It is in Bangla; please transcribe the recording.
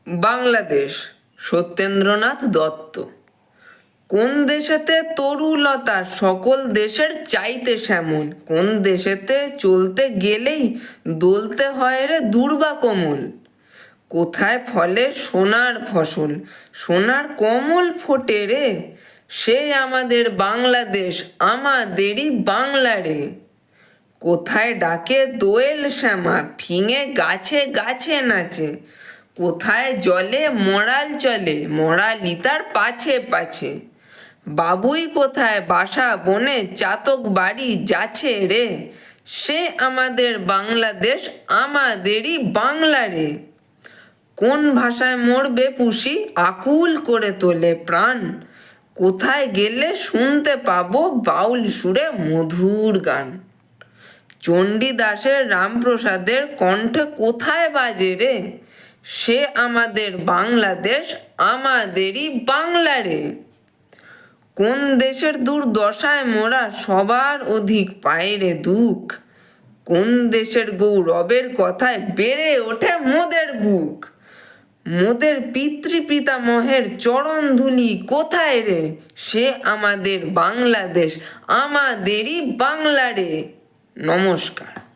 বাংলাদেশ, সত্যেন্দ্রনাথ দত্ত। কোন দেশেতে তরুলতা সকল দেশের চাইতে শ্যামল, কোন দেশেতে চলতে গেলেই দোলতে হয় রে দুর্বা কোমল। কোথায় ফলে সোনার ফসল, সোনার কমল ফোটে রে, সে আমাদের বাংলাদেশ, আমাদেরই বাংলা রে। কোথায় ডাকে দোয়েল শ্যামা, ফিঙে গাছে গাছে নাচে, কোথায় জলে মরাল চলে, মরালি তার পাছে পাছে। বাবুই কোথায় বাসা বনে চাতক বাড়ি যাচ্ছে রে, সে আমাদের বাংলাদেশ, আমাদেরই বাংলা রে। কোন ভাষায় মরবে পুষি, আকুল করে তোলে প্রাণ, কোথায় গেলে শুনতে পাবো বাউল সুরে মধুর গান। চণ্ডীদাসের রামপ্রসাদের কণ্ঠে কোথায় বাজে রে, সে আমাদের বাংলাদেশ, আমাদেরই বাংলা রে। কোন দেশের দুর্দশায় মোরা সবার অধিক পাই রে দুঃখ, কোন দেশের গৌরবের কথায় বেড়ে ওঠে মোদের বুক। মোদের পিতৃপিতামহের চরণ ধুলি কোথায় রে, সে আমাদের বাংলাদেশ, আমাদেরই বাংলা রে। নমস্কার।